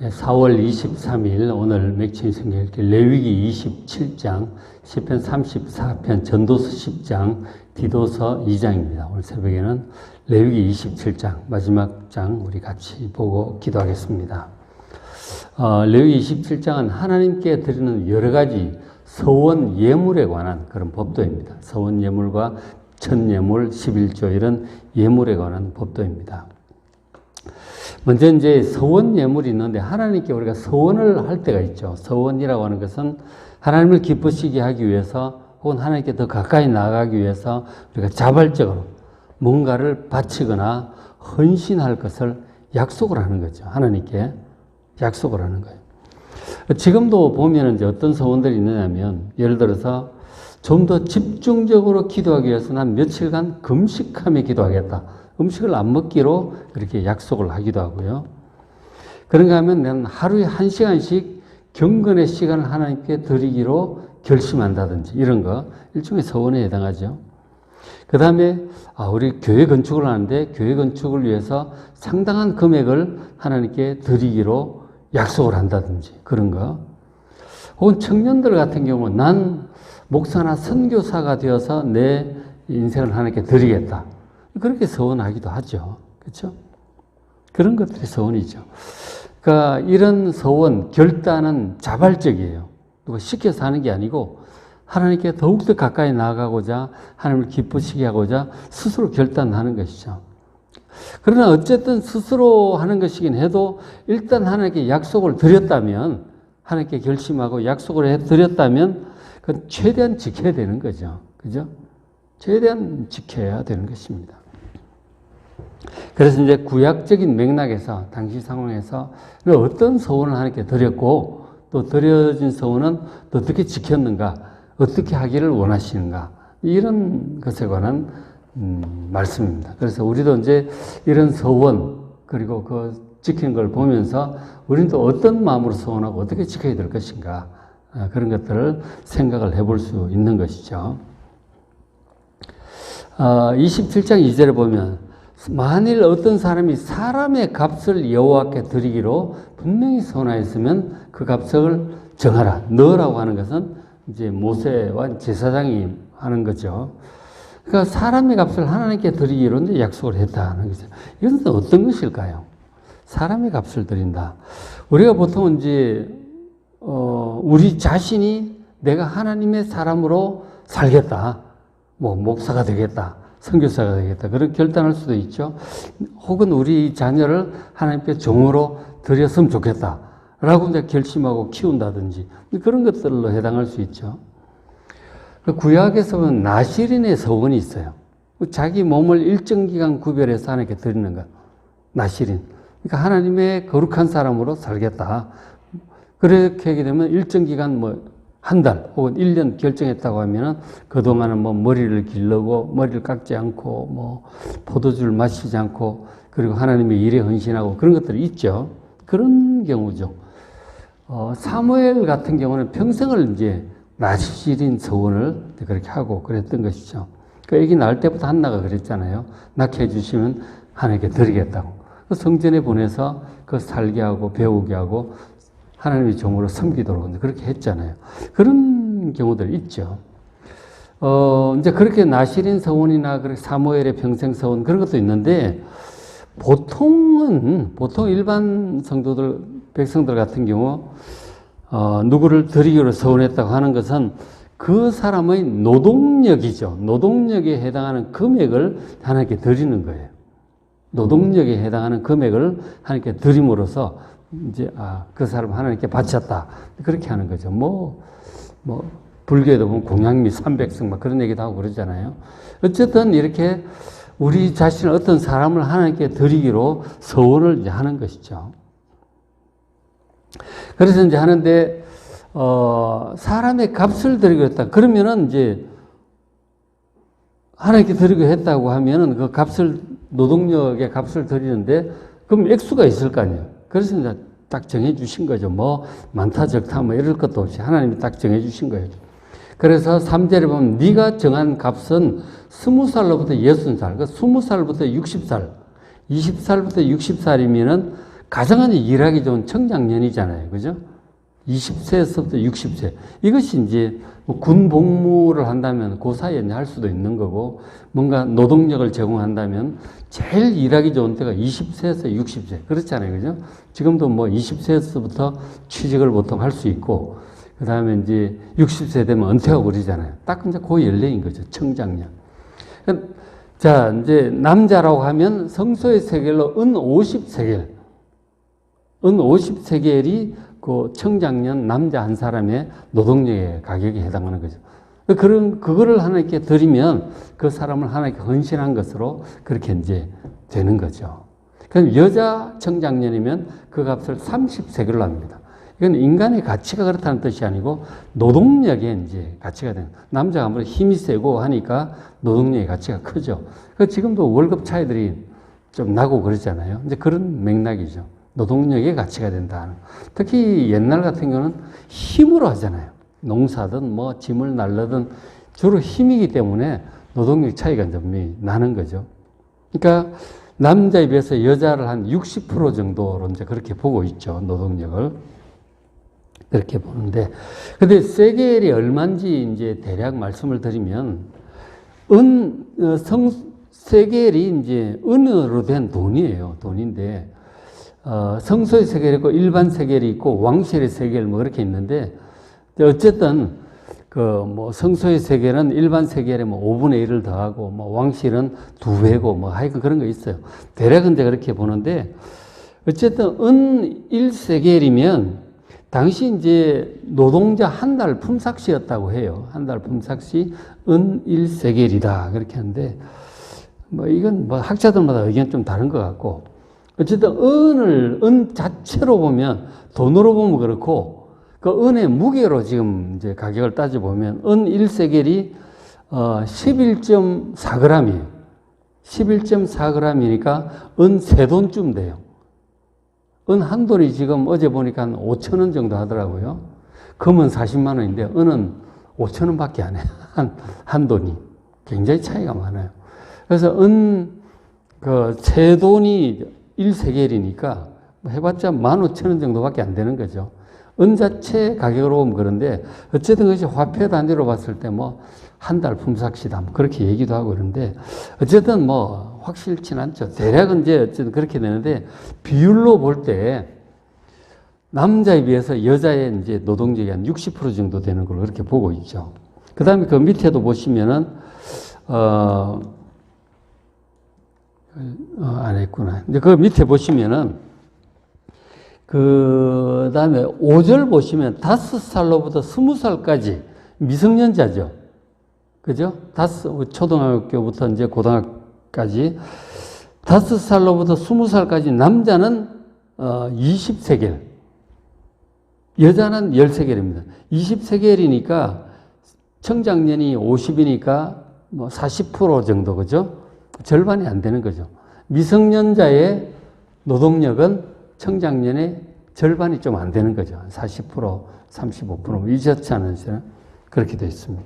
4월 23일 오늘 맥주인 성경 읽기 레위기 27장, 시편 34편, 전도서 10장, 디도서 2장입니다. 오늘 새벽에는 레위기 27장 마지막 장 우리 같이 보고 기도하겠습니다. 레위기 27장은 하나님께 드리는 여러 가지 서원 예물에 관한 그런 법도입니다. 서원 예물과 첫 예물, 11조 이런 예물에 관한 법도입니다. 먼저 이제 서원 예물이 있는데 하나님께 우리가 서원을 할 때가 있죠. 서원이라고 하는 것은 하나님을 기쁘시게 하기 위해서 혹은 하나님께 더 가까이 나아가기 위해서 우리가 자발적으로 뭔가를 바치거나 헌신할 것을 약속을 하는 거죠. 하나님께 약속을 하는 거예요. 지금도 보면 이제 어떤 서원들이 있느냐면 예를 들어서 좀 더 집중적으로 기도하기 위해서 난 며칠간 금식하며 기도하겠다. 음식을 안 먹기로 그렇게 약속을 하기도 하고요. 그런가 하면 나는 하루에 1시간씩 경건의 시간을 하나님께 드리기로 결심한다든지 이런 거 일종의 서원에 해당하죠. 그 다음에 우리 교회 건축을 하는데 교회 건축을 위해서 상당한 금액을 하나님께 드리기로 약속을 한다든지 그런 거. 혹은 청년들 같은 경우는 난 목사나 선교사가 되어서 내 인생을 하나님께 드리겠다. 그렇게 서원하기도 하죠. 그렇죠? 그런 것들이 서원이죠. 그러니까 이런 서원, 결단은 자발적이에요. 누가 시켜서 하는 게 아니고 하나님께 더욱더 가까이 나아가고자 하나님을 기쁘시게 하고자 스스로 결단하는 것이죠. 그러나 어쨌든 스스로 하는 것이긴 해도 일단 하나님께 약속을 드렸다면 하나님께 결심하고 약속을 해드렸다면 그건 최대한 지켜야 되는 거죠. 그죠? 최대한 지켜야 되는 것입니다. 그래서 이제 구약적인 맥락에서 당시 상황에서 어떤 서원을 하나님께 드렸고 또 드려진 서원은 또 어떻게 지켰는가, 어떻게 하기를 원하시는가 이런 것에 관한 말씀입니다. 그래서 우리도 이제 이런 서원 그리고 그 지키는 걸 보면서 우리는 또 어떤 마음으로 서원하고 어떻게 지켜야 될 것인가 그런 것들을 생각을 해볼 수 있는 것이죠. 27장 2절에 보면 만일 어떤 사람이 사람의 값을 여호와께 드리기로 분명히 선하였으면 그 값을 정하라. 너라고 하는 것은 이제 모세와 제사장이 하는 거죠. 그러니까 사람의 값을 하나님께 드리기로 이제 약속을 했다는 거죠. 이것은 어떤 것일까요? 사람의 값을 드린다. 우리가 보통 이제 우리 자신이 내가 하나님의 사람으로 살겠다. 뭐 목사가 되겠다. 선교사가 되겠다. 그런 결단할 수도 있죠. 혹은 우리 자녀를 하나님께 종으로 드렸으면 좋겠다. 라고 이제 결심하고 키운다든지 그런 것들로 해당할 수 있죠. 구약에서 보면 나실인의 서원이 있어요. 자기 몸을 일정 기간 구별해서 하나님께 드리는 것. 나실인. 그러니까 하나님의 거룩한 사람으로 살겠다. 그렇게 하게 되면 일정 기간 한 달 혹은 1년 결정했다고 하면은 그동안은 머리를 기르고 머리를 깎지 않고 포도주를 마시지 않고 그리고 하나님의 일에 헌신하고 그런 것들이 있죠. 그런 경우죠. 사무엘 같은 경우는 평생을 이제 나실인 서원을 그렇게 하고 그랬던 것이죠. 그 애기 낳을 때부터 한나가 그랬잖아요. 낳게 해주시면 하나님께 드리겠다고. 성전에 보내서 그 살게 하고 배우게 하고 하나님의 종으로 섬기도록 그렇게 했잖아요. 그런 경우들 있죠. 이제 그렇게 나실인 서원이나 사무엘의 평생 서원 그런 것도 있는데 보통 일반 성도들, 백성들 같은 경우 누구를 드리기로 서원했다고 하는 것은 그 사람의 노동력이죠. 노동력에 해당하는 금액을 하나님께 드리는 거예요. 노동력에 해당하는 금액을 하나님께 드림으로써 이제 그 사람 하나님께 바쳤다 그렇게 하는 거죠. 불교에도 보면 공양미 300승 막 그런 얘기도 하고 그러잖아요. 어쨌든 이렇게 우리 자신을 어떤 사람을 하나님께 드리기로 서원을 이제 하는 것이죠. 그래서 이제 하는데 사람의 값을 드리고 했다. 그러면은 이제 하나님께 드리고 했다고 하면은 그 값을 노동력의 값을 드리는데 그럼 액수가 있을 거 아니에요. 그래서 이제 딱 정해 주신 거죠. 많다 적다 이럴 것도 없이 하나님이 딱 정해 주신 거예요. 그래서 3절에 보면 네가 정한 값은 20살로부터 60살, 20살부터 60살, 20살부터 60살이면은 가장 일하기 좋은 청장년이잖아요. 그죠? 20세에서부터 60세. 이것이 이제 군 복무를 한다면 그 사이에 할 수도 있는 거고, 뭔가 노동력을 제공한다면 제일 일하기 좋은 때가 20세에서 60세. 그렇잖아요. 그죠? 지금도 뭐 20세에서부터 취직을 보통 할 수 있고, 그 다음에 이제 60세 되면 은퇴하고 그러잖아요. 딱 이제 그 연령인 거죠. 청장년. 자, 이제 남자라고 하면 성소의 세겔로 은 50세겔. 은 50세겔이 그 청장년 남자 한 사람의 노동력의 가격에 해당하는 거죠. 그거를 하나님께 드리면 그 사람을 하나님께 헌신한 것으로 그렇게 이제 되는 거죠. 그럼 여자 청장년이면 그 값을 30세겔로 합니다. 이건 인간의 가치가 그렇다는 뜻이 아니고 노동력의 이제 가치가 되는. 남자가 아무래도 힘이 세고 하니까 노동력의 가치가 크죠. 지금도 월급 차이들이 좀 나고 그러잖아요. 이제 그런 맥락이죠. 노동력의 가치가 된다. 특히 옛날 같은 경우는 힘으로 하잖아요. 농사든 뭐 짐을 날르든 주로 힘이기 때문에 노동력 차이가 좀 나는 거죠. 그러니까 남자에 비해서 여자를 한 60% 정도로 이제 그렇게 보고 있죠. 노동력을. 그렇게 보는데. 근데 세겔이 얼마인지 이제 대략 말씀을 드리면, 세겔이 이제 은으로 된 돈이에요. 돈인데, 성소의 세겔이 있고 일반 세겔이 있고 왕실의 세겔 뭐 그렇게 있는데, 어쨌든 뭐 성소의 세겔은 일반 세겔에 뭐 5분의 1을 더하고 뭐 왕실은 2배고 뭐 하여간 그런 거 있어요. 대략은 이제 그렇게 보는데, 어쨌든 은 1세겔이면 당시 이제 노동자 한 달 품삯이었다고 해요. 한 달 품삯이 은 1세겔이다. 그렇게 하는데, 뭐 이건 뭐 학자들마다 의견 좀 다른 것 같고, 어쨌든 은 자체로 보면, 돈으로 보면 그렇고, 그 은의 무게로 지금 이제 가격을 따져보면, 은 1세겔이 11.4g이에요. 11.4g이니까 은 3돈쯤 돼요. 은 한 돈이 지금 어제 보니까 한 5천 원 정도 하더라고요. 금은 40만 원인데 은은 5천 원밖에 안 해요. 한 돈이. 굉장히 차이가 많아요. 그래서 세 돈이 1세겔이니까 해봤자 15,000원 정도밖에 안 되는 거죠. 은 자체 가격으로 보면 그런데 어쨌든 그것이 화폐 단위로 봤을 때 뭐 한 달 품삯이다. 뭐 그렇게 얘기도 하고 그러는데 어쨌든 뭐 확실치는 않죠. 대략은 이제 어쨌든 그렇게 되는데 비율로 볼 때 남자에 비해서 여자의 이제 노동력이 한 60% 정도 되는 걸로 그렇게 보고 있죠. 그 다음에 그 밑에도 보시면은, 안 했구나. 이제 그 밑에 보시면은, 그 다음에 5절 보시면 5살로부터 20살까지 미성년자죠. 그죠? 초등학교부터 이제 고등학교까지 5살로부터 20살까지 남자는 20세겔, 여자는 10세겔입니다. 20세겔이니까 청장년이 50이니까 뭐 40% 정도, 그죠? 절반이 안 되는 거죠. 미성년자의 노동력은 청장년의 절반이 좀 안 되는 거죠. 40%, 35% 이렇지 않으세요? 그렇게 되어 있습니다.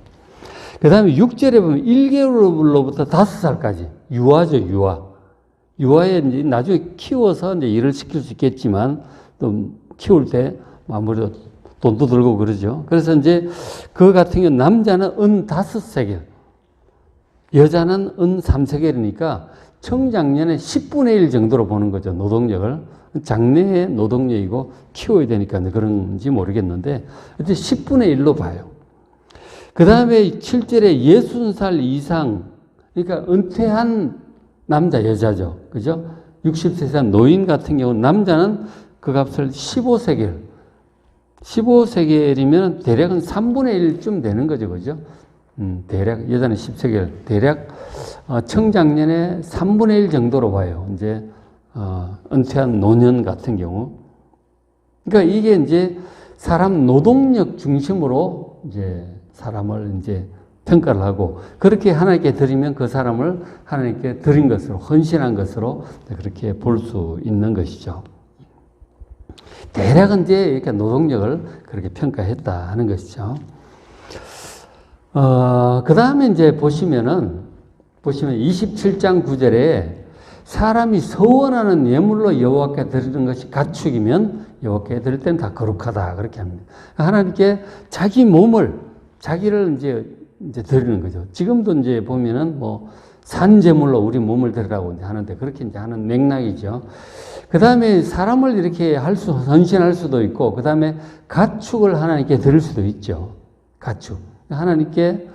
그 다음에 6절에 보면 1개월로부터 5살까지 유아죠, 유아. 유아에 이제 나중에 키워서 이제 일을 시킬 수 있겠지만 또 키울 때 아무래도 돈도 들고 그러죠. 그래서 이제 그 같은 경우 남자는 은 5세겔, 여자는 은 3세겔이니까 청장년의 10분의 1 정도로 보는 거죠. 노동력을. 장래의 노동력이고 키워야 되니까 그런지 모르겠는데 어쨌든 10분의 1로 봐요. 그 다음에 7절에 60살 이상, 그러니까 은퇴한 남자, 여자죠. 그죠? 60세 이상 노인 같은 경우는 남자는 그 값을 15세겔. 15세겔이면 대략은 3분의 1쯤 되는 거죠. 그죠? 대략, 여자는 10세겔. 대략, 청장년의 3분의 1 정도로 봐요. 이제, 은퇴한 노년 같은 경우. 그러니까 이게 이제 사람 노동력 중심으로 이제 사람을 이제 평가를 하고 그렇게 하나님께 드리면 그 사람을 하나님께 드린 것으로 헌신한 것으로 그렇게 볼 수 있는 것이죠. 대략은 이제 이렇게 노동력을 그렇게 평가했다 하는 것이죠. 그 다음에 이제 보시면 27장 9절에 사람이 서원하는 예물로 여호와께 드리는 것이 가축이면 여호와께 드릴 때는 다 거룩하다. 그렇게 합니다. 하나님께 자기 몸을, 자기를 이제 드리는 거죠. 지금도 이제 보면은 뭐 산제물로 우리 몸을 드리라고 이제 하는데 그렇게 이제 하는 맥락이죠. 그 다음에 사람을 이렇게 헌신할 수도 있고, 그 다음에 가축을 하나님께 드릴 수도 있죠. 가축. 하나님께,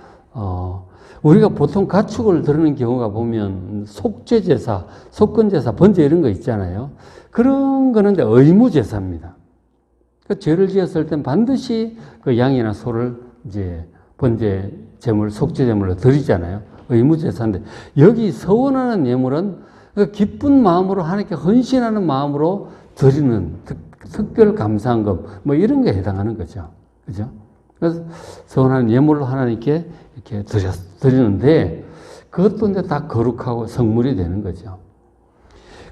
우리가 보통 가축을 드리는 경우가 보면 속죄제사, 속건제사, 번제 이런 거 있잖아요. 그런 거는 의무제사입니다. 그 죄를 지었을 땐 반드시 그 양이나 소를 이제 번제 제물, 속죄 제물로 드리잖아요. 의무제사인데, 여기 서원하는 예물은 그 기쁜 마음으로 하나님께 헌신하는 마음으로 드리는 특별 감사한금 뭐 이런 게 해당하는 거죠. 그죠? 그래서 서원하는 예물로 하나님께 이렇게 드리는데 그것도 이제 다 거룩하고 성물이 되는 거죠.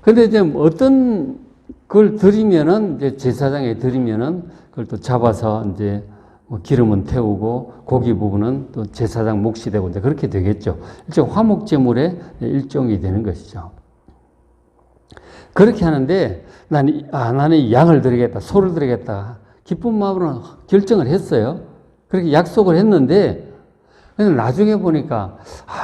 근데 이제 어떤 걸 드리면은 이제 제사장에 드리면은 그걸 또 잡아서 이제 뭐 기름은 태우고 고기 부분은 또 제사장 몫이 되고 이제 그렇게 되겠죠. 일종 화목제물의 일종이 되는 것이죠. 그렇게 하는데 나는 양을 드리겠다, 소를 드리겠다. 기쁜 마음으로 결정을 했어요. 그렇게 약속을 했는데 나중에 보니까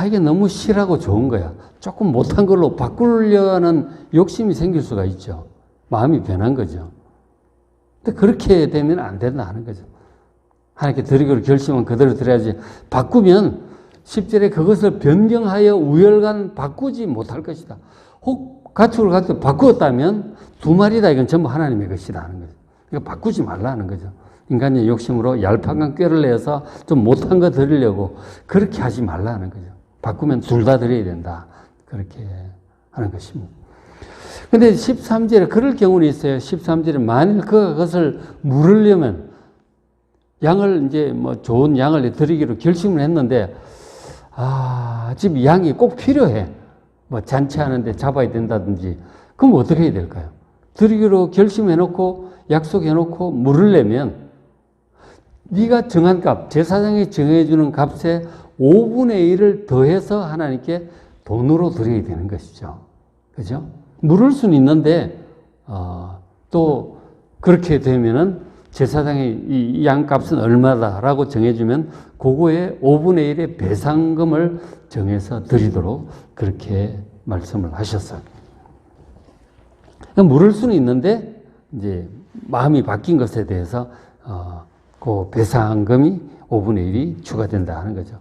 이게 너무 실하고 좋은 거야. 조금 못한 걸로 바꾸려는 욕심이 생길 수가 있죠. 마음이 변한 거죠. 근데 그렇게 되면 안 된다 하는 거죠. 하나님께 드리기로 결심은 그대로 드려야지. 바꾸면 10절에 그것을 변경하여 우열간 바꾸지 못할 것이다. 혹 가축을 가지고 바꾸었다면 두 마리다. 이건 전부 하나님의 것이다 하는 거죠. 그러니까 바꾸지 말라는 거죠. 인간의 욕심으로 얄팍한 꾀를 내서 좀 못한 거 드리려고 그렇게 하지 말라는 거죠. 바꾸면 둘 다 드려야 된다. 그렇게 하는 것입니다. 근데 13절에 그럴 경우는 있어요. 13절에 만일 그것을 물으려면 양을 이제 뭐 좋은 양을 드리기로 결심을 했는데 집 양이 꼭 필요해. 뭐 잔치하는데 잡아야 된다든지. 그럼 어떻게 해야 될까요? 드리기로 결심해놓고 약속해놓고 물으려면 네가 정한 값, 제사장이 정해주는 값에 5분의 1을 더해서 하나님께 돈으로 드려야 되는 것이죠. 그죠? 물을 수는 있는데 또 그렇게 되면은 제사장이 이 양값은 얼마다라고 정해주면 그거에 5분의 1의 배상금을 정해서 드리도록 그렇게 말씀을 하셨어요. 물을 수는 있는데 이제 마음이 바뀐 것에 대해서 그 배상금이 5분의 1이 추가된다 하는 거죠.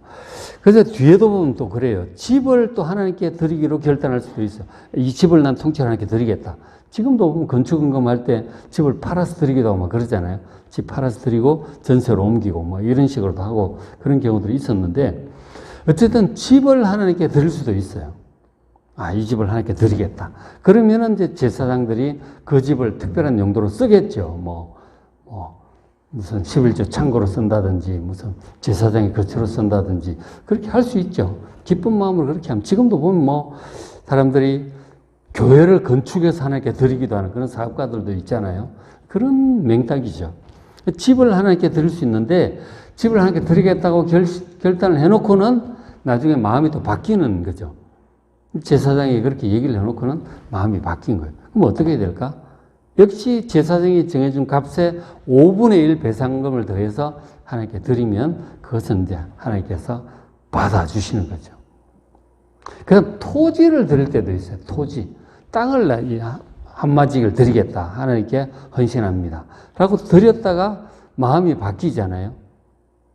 그래서 뒤에도 보면 또 그래요. 집을 또 하나님께 드리기로 결단할 수도 있어요. 이 집을 난 통째로 하나님께 드리겠다. 지금도 보면 건축은금 할 때 집을 팔아서 드리기도 하고 막 그러잖아요. 집 팔아서 드리고 전세로 옮기고 뭐 이런 식으로도 하고 그런 경우들이 있었는데 어쨌든 집을 하나님께 드릴 수도 있어요. 이 집을 하나님께 드리겠다. 그러면은 이제 제사장들이 그 집을 특별한 용도로 쓰겠죠. 무슨 11조 창고로 쓴다든지 무슨 제사장의 거처로 쓴다든지 그렇게 할 수 있죠. 기쁜 마음으로 그렇게 하면 지금도 보면 사람들이 교회를 건축해서 하나님께 드리기도 하는 그런 사업가들도 있잖아요. 그런 맹탁이죠. 집을 하나님께 드릴 수 있는데 집을 하나님께 드리겠다고 결단을 해놓고는 나중에 마음이 또 바뀌는 거죠. 제사장이 그렇게 얘기를 해놓고는 마음이 바뀐 거예요. 그럼 어떻게 해야 될까? 역시 제사장이 정해준 값에 5분의 1 배상금을 더해서 하나님께 드리면 그것은 이제 하나님께서 받아주시는 거죠. 그럼 토지를 드릴 때도 있어요. 토지. 땅을 한마디를 드리겠다. 하나님께 헌신합니다. 라고 드렸다가 마음이 바뀌잖아요.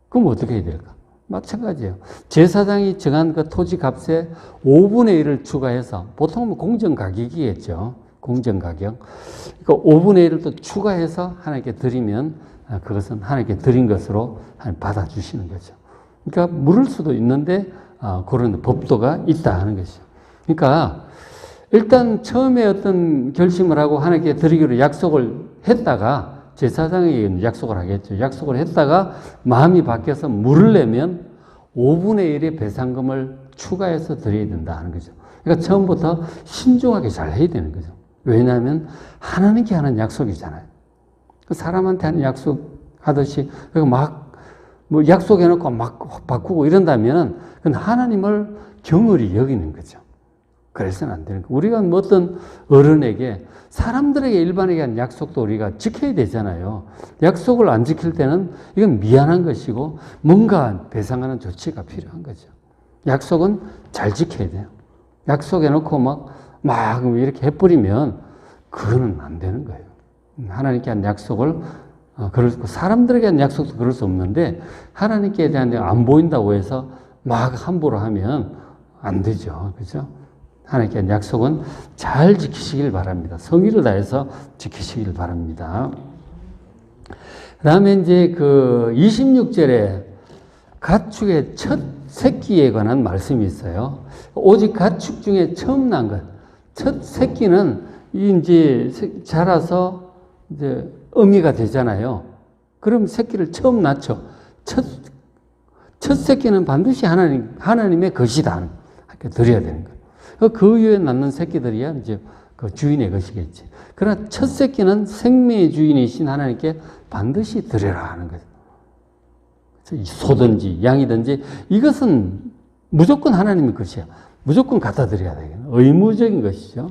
그럼 어떻게 해야 될까? 마찬가지예요. 제사장이 정한 그 토지 값에 5분의 1을 추가해서 보통은 공정가격이겠죠. 공정가격. 그러니까 5분의 1을 또 추가해서 하나님께 드리면 그것은 하나님께 드린 것으로 하나님 받아주시는 거죠. 그러니까 물을 수도 있는데 그런 법도가 있다 하는 것이죠. 그러니까 일단 처음에 어떤 결심을 하고 하나님께 드리기로 약속을 했다가 제사장에게 약속을 하겠죠. 약속을 했다가 마음이 바뀌어서 물을 내면 5분의 1의 배상금을 추가해서 드려야 된다 하는 거죠. 그러니까 처음부터 신중하게 잘 해야 되는 거죠. 왜냐하면 하나님께 하는 약속이잖아요. 사람한테 하는 약속 하듯이 약속해놓고 막 바꾸고 이런다면 그건 하나님을 경홀히 여기는 거죠. 그래서는 안 되는 거예요. 우리가 뭐 어떤 어른에게, 사람들에게 일반에게 한 약속도 우리가 지켜야 되잖아요. 약속을 안 지킬 때는 이건 미안한 것이고 뭔가 배상하는 조치가 필요한 거죠. 약속은 잘 지켜야 돼요. 약속해놓고 막 이렇게 해버리면 그거는 안 되는 거예요. 하나님께 한 약속을, 사람들에게 한 약속도 그럴 수 없는데 하나님께 대한 안 보인다고 해서 막 함부로 하면 안 되죠. 그죠? 하나님께 한 약속은 잘 지키시길 바랍니다. 성의를 다해서 지키시길 바랍니다. 그 다음에 이제 26절에 가축의 첫 새끼에 관한 말씀이 있어요. 오직 가축 중에 처음 난 것. 첫 새끼는 이제 자라서 이제 어미가 되잖아요. 그럼 새끼를 처음 낳죠. 첫 새끼는 반드시 하나님의 것이다. 이렇게 드려야 되는 거예요. 그 이후에 낳는 새끼들이야 이제 그 주인의 것이겠지. 그러나 첫 새끼는 생명의 주인이신 하나님께 반드시 드려라 하는 거예요. 소든지 양이든지 이것은 무조건 하나님의 것이야. 무조건 갖다 드려야 되겠네. 의무적인 것이죠.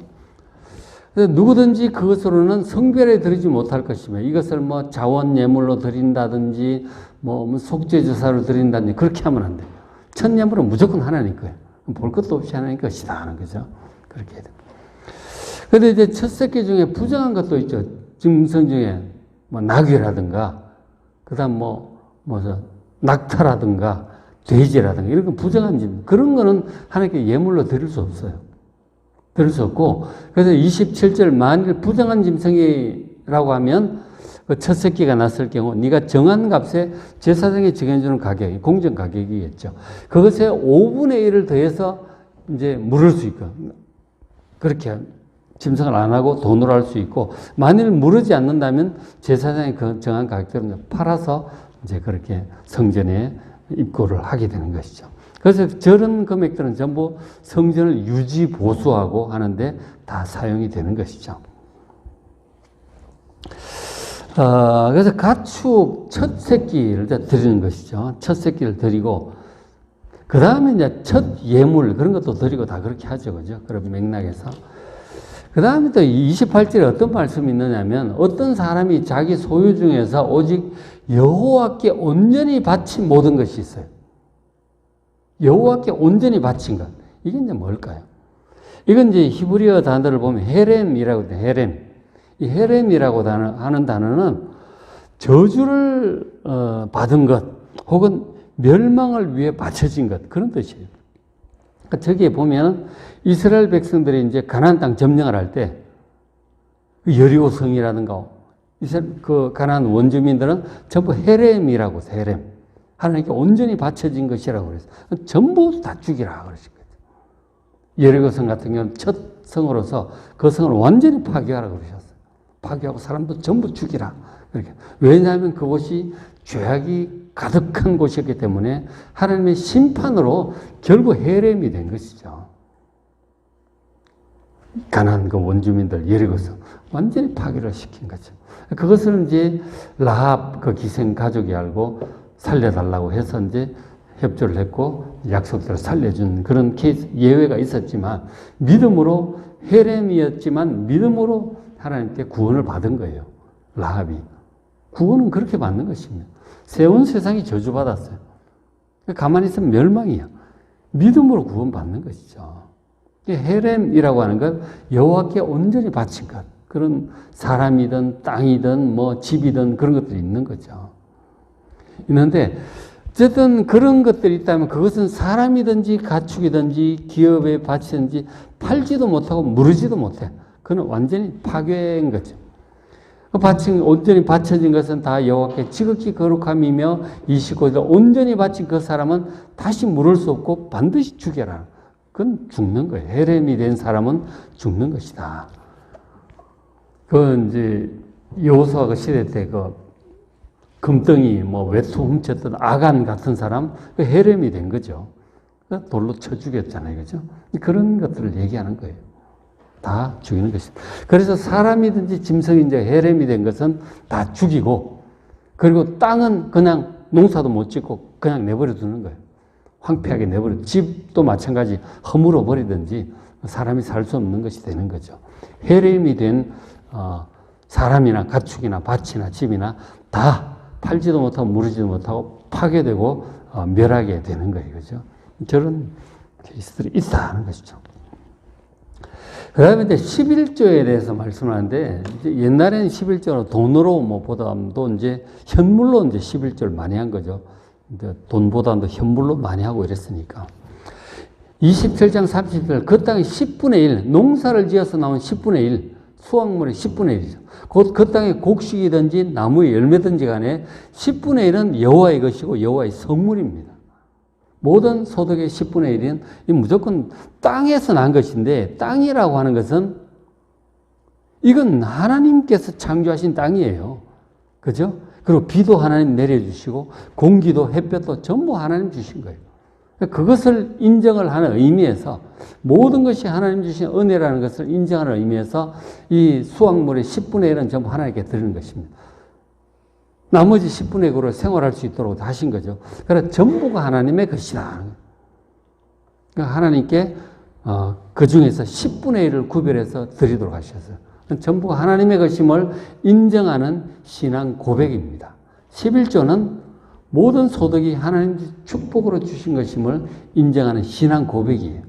누구든지 그것으로는 성별에 드리지 못할 것이며 이것을 뭐 자원 예물로 드린다든지 뭐 속죄제사로 드린다든지 그렇게 하면 안 돼요. 첫 예물은 무조건 하나님 거예요. 볼 것도 없이 하나님 것이다 하는 거죠. 그렇게 해야 돼요. 그런데 이제 첫 새끼 중에 부정한 것도 있죠. 짐승 중에 뭐 나귀라든가 그다음 낙타라든가 돼지라든가 이런 건 부정한 짐. 그런 거는 하나님께 예물로 드릴 수 없어요. 드릴 수 없고, 그래서 27절 만일 부정한 짐승이라고 하면 그 첫 새끼가 났을 경우 네가 정한 값에 제사장이 정해주는 가격, 공정 가격이겠죠. 그것에 5분의 1을 더해서 이제 물을 수 있고, 그렇게 짐승을 안 하고 돈으로 할 수 있고, 만일 무르지 않는다면 제사장이 그 정한 가격대로 팔아서 이제 그렇게 성전에 입고를 하게 되는 것이죠. 그래서 저런 금액들은 전부 성전을 유지 보수하고 하는데 다 사용이 되는 것이죠. 그래서 가축 첫 새끼를 드리는 것이죠. 첫 새끼를 드리고 그 다음에 이제 첫 예물 그런 것도 드리고 다 그렇게 하죠, 그죠? 그런 맥락에서. 그 다음에 또 28절에 어떤 말씀이 있느냐면 어떤 사람이 자기 소유 중에서 오직 여호와께 온전히 바친 모든 것이 있어요. 여호와께 온전히 바친 것. 이게 이제 뭘까요? 이건 이제 히브리어 단어를 보면 헤렘이라고 해요. 헤렘. 이 헤렘이라고 하는 단어는 저주를 받은 것 혹은 멸망을 위해 바쳐진 것 그런 뜻이에요. 그러니까 저기에 보면 이스라엘 백성들이 이제 가나안 땅 점령을 할 때 여리고 성이라든가 그 가나안 원주민들은 전부 헤렘이라고 해서 헤렘. 하나님께 온전히 바쳐진 것이라고 그랬어요. 전부 다 죽이라 그러신 거죠. 여리고 성 같은 경우는 첫 성으로서 그 성을 완전히 파괴하라고 그러셨어요. 파괴하고 사람도 전부 죽이라. 그렇게. 왜냐하면 그곳이 죄악이 가득한 곳이었기 때문에 하나님의 심판으로 결국 헤렘이 된 것이죠. 가난한 그 원주민들 여리고성 완전히 파괴를 시킨 거죠. 그것을 이제 라합 그 기생 가족이 알고 살려달라고 해서 이제 협조를 했고 약속대로 살려준 그런 케이스 예외가 있었지만 믿음으로 헤렘이었지만 믿음으로 하나님께 구원을 받은 거예요. 라합이. 구원은 그렇게 받는 것입니다. 온 세상이 저주받았어요. 가만히 있으면 멸망이야. 믿음으로 구원받는 것이죠. 헤렘이라고 하는 건 여호와께 온전히 바친 것. 그런 사람이든 땅이든 뭐 집이든 그런 것들이 있는 거죠. 있는데 어쨌든 그런 것들이 있다면 그것은 사람이든지 가축이든지 기업에 바치든지 팔지도 못하고 무르지도 못해. 그건 완전히 파괴인 거죠. 온전히 바쳐진 것은 다 여호와께 지극히 거룩함이며 29절 온전히 바친 그 사람은 다시 물을 수 없고 반드시 죽여라. 그건 죽는 거예요. 헤렘이 된 사람은 죽는 것이다. 그 이제 여호수아 그 시대 때 그 금덩이 외투 훔쳤던 아간 같은 사람 그 헤렘이 된 거죠. 돌로 쳐 죽였잖아요, 그죠? 그런 것들을 얘기하는 거예요. 다 죽이는 것이다. 그래서 사람이든지 짐승인지 헤렘이 된 것은 다 죽이고, 그리고 땅은 그냥 농사도 못 짓고 그냥 내버려 두는 거예요. 황폐하게 내버려. 집도 마찬가지 허물어 버리든지 사람이 살 수 없는 것이 되는 거죠. 혈엠이 된 사람이나 가축이나 밭이나 집이나 다 팔지도 못하고 무르지도 못하고 파괴되고 멸하게 되는 거예요. 그죠? 저런 케이스들이 있다는 것이죠. 그 다음에 이제 11조에 대해서 말씀하는데, 이제 옛날에는 11조로 돈으로 뭐 보담도 이제 현물로 이제 11조를 많이 한 거죠. 이제 돈보다도 현물로 많이 하고 이랬으니까. 27장 30절, 그 땅의 10분의 1, 농사를 지어서 나온 10분의 1, 수확물의 10분의 1이죠. 곧 그 땅의 곡식이든지 나무의 열매든지 간에 10분의 1은 여호와의 것이고 여호와의 선물입니다. 모든 소득의 10분의 1은 무조건 땅에서 난 것인데, 땅이라고 하는 것은 이건 하나님께서 창조하신 땅이에요. 그죠? 그리고 비도 하나님 내려주시고 공기도 햇볕도 전부 하나님 주신 거예요. 그것을 인정을 하는 의미에서, 모든 것이 하나님 주신 은혜라는 것을 인정하는 의미에서 이 수확물의 10분의 1은 전부 하나님께 드리는 것입니다. 나머지 10분의 9로 생활할 수 있도록 하신 거죠. 그래서 전부가 하나님의 것이다. 그러니까 하나님께 그 중에서 10분의 1을 구별해서 드리도록 하셨어요. 전부가 하나님의 것임을 인정하는 신앙 고백입니다. 11조는 모든 소득이 하나님 축복으로 주신 것임을 인정하는 신앙 고백이에요.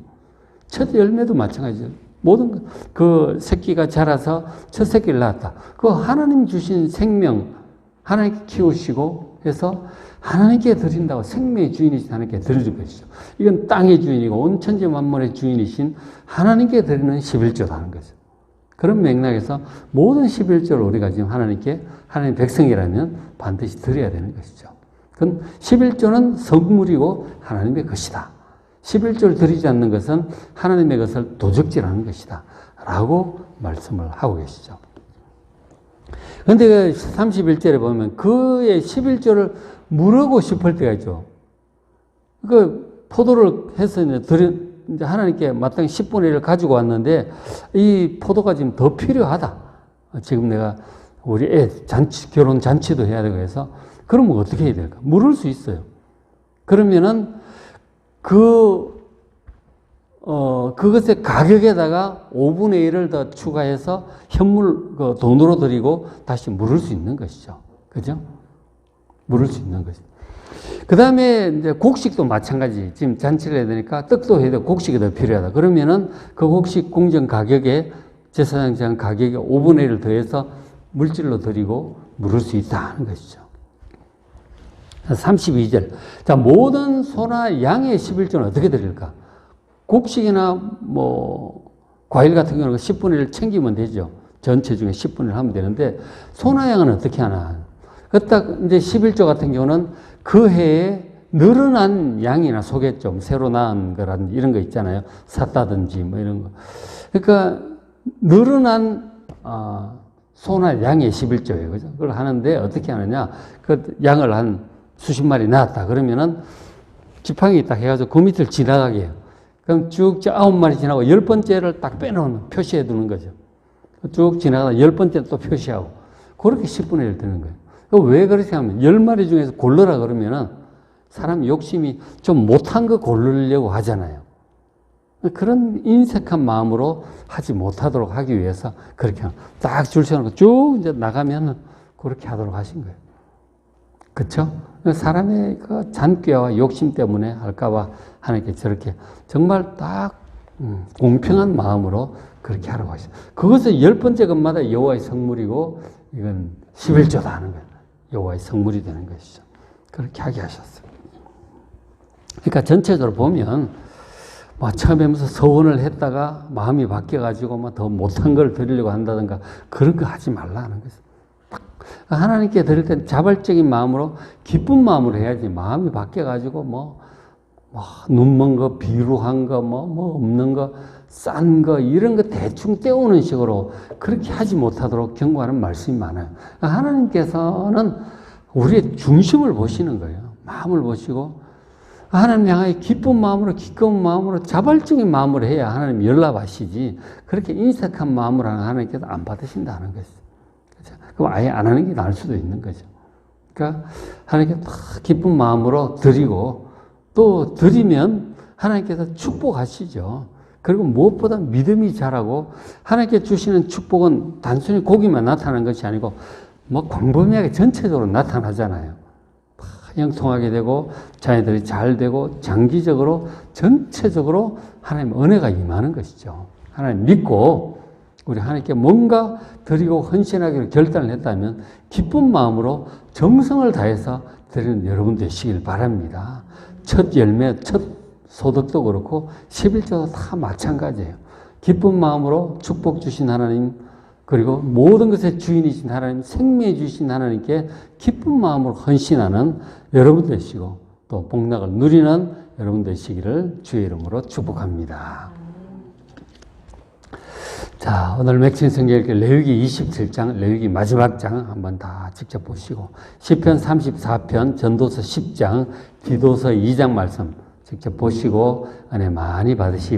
첫 열매도 마찬가지죠. 모든 그 새끼가 자라서 첫 새끼를 낳았다. 그 하나님 주신 생명, 하나님께 키우시고 해서 하나님께 드린다고, 생명의 주인이신 하나님께 드리는 것이죠. 이건 땅의 주인이고 온 천지 만물의 주인이신 하나님께 드리는 11조라는 거죠. 그런 맥락에서 모든 11조를 우리가 지금 하나님께, 하나님 백성이라면 반드시 드려야 되는 것이죠. 그건 11조는 선물이고 하나님의 것이다. 11조를 드리지 않는 것은 하나님의 것을 도적질하는 것이다. 라고 말씀을 하고 계시죠. 그런데 31절에 보면 그의 11조를 물으고 싶을 때가 있죠. 그 포도를 해서 이제 하나님께 마땅히 10분의 1을 가지고 왔는데 이 포도가 지금 더 필요하다. 지금 내가 우리 애 결혼 잔치도 해야 되고 해서, 그러면 어떻게 해야 될까? 물을 수 있어요. 그러면은 그것의 가격에다가 5분의 1을 더 추가해서 현물, 돈으로 드리고 다시 물을 수 있는 것이죠. 그죠? 물을 수 있는 것이죠. 그 다음에 이제 곡식도 마찬가지. 지금 잔치를 해야 되니까 떡도 해야 되고 곡식이 더 필요하다. 그러면은 그 곡식 공정 가격에, 제사장 가격에 5분의 1을 더해서 물질로 드리고 물을 수 있다는 것이죠. 32절. 자, 모든 소나 양의 11조는 어떻게 드릴까? 곡식이나 뭐 과일 같은 경우는 10분의 1 챙기면 되죠. 전체 중에 10분의 1 하면 되는데, 소나 양은 어떻게 하나? 딱 이제 11조 같은 경우는 그 해에 늘어난 양이나 속에 좀 새로 낳은 거라든지 이런 거 있잖아요. 샀다든지 뭐 이런 거. 그러니까 늘어난 소나 양의 11조예요. 그죠? 그걸 하는데 어떻게 하느냐? 그 양을 한 수십 마리 낳았다. 그러면은 지팡이 딱 해가지고 그 밑을 지나가게 해요. 그럼 쭉 9마리 지나고 10번째를 딱 빼놓는, 표시해 두는 거죠. 쭉 지나가다 10번째 또 표시하고. 그렇게 10분의 1 되는 거예요. 왜 그렇게 하면, 10마리 중에서 고르라 그러면은 사람 욕심이 좀 못한 거 고르려고 하잖아요. 그런 인색한 마음으로 하지 못하도록 하기 위해서 그렇게 딱 줄 세워놓고 쭉 이제 나가면은 그렇게 하도록 하신 거예요. 그쵸? 사람의 그 잔꾀와 욕심 때문에 할까봐 하나님께 저렇게 정말 딱 공평한 마음으로 그렇게 하라고 하셨어요. 그것은 10번째 것마다 여호와의 성물이고 이건 11조다 하는 거예요. 여호와의 성물이 되는 것이죠. 그렇게 하게 하셨어요. 그러니까 전체적으로 보면 뭐 처음에 무슨 서원을 했다가 마음이 바뀌어가지고 뭐 더 못한 걸 드리려고 한다든가 그런 거 하지 말라는 거죠. 하나님께 드릴 땐 자발적인 마음으로, 기쁜 마음으로 해야지. 마음이 바뀌어가지고 눈먼 거, 비루한 거, 없는 거, 싼 거, 이런 거 대충 떼우는 식으로 그렇게 하지 못하도록 경고하는 말씀이 많아요. 하나님께서는 우리의 중심을 보시는 거예요. 마음을 보시고, 하나님 향하여 기쁜 마음으로, 기꺼운 마음으로, 자발적인 마음으로 해야 하나님 연락하시지, 그렇게 인색한 마음으로 하나님께서 안 받으신다는 것이죠. 그럼 아예 안 하는 게 나을 수도 있는 거죠. 그러니까 하나님께 다 기쁜 마음으로 드리고, 또 드리면 하나님께서 축복하시죠. 그리고 무엇보다 믿음이 자라고 하나님께 주시는 축복은 단순히 거기만 나타나는 것이 아니고 뭐 광범위하게 전체적으로 나타나잖아요. 형통하게 되고 자녀들이 잘 되고 장기적으로 전체적으로 하나님 은혜가 임하는 것이죠. 하나님 믿고 우리 하나님께 뭔가 드리고 헌신하기로 결단을 했다면 기쁜 마음으로 정성을 다해서 드리는 여러분 되시길 바랍니다. 첫 열매, 첫 소득도 그렇고 11조도 다 마찬가지예요. 기쁜 마음으로 축복 주신 하나님, 그리고 모든 것의 주인이신 하나님, 생명해 주신 하나님께 기쁜 마음으로 헌신하는 여러분 되시고 또 복락을 누리는 여러분 되시기를 주의 이름으로 축복합니다. 자, 오늘 맥힌 성경 읽기 레위기 27장, 레위기 마지막 장 한번 다 직접 보시고 시편 34편, 전도서 10장, 디도서 2장 말씀 직접 보시고 은혜 많이 받으시기 바랍니다.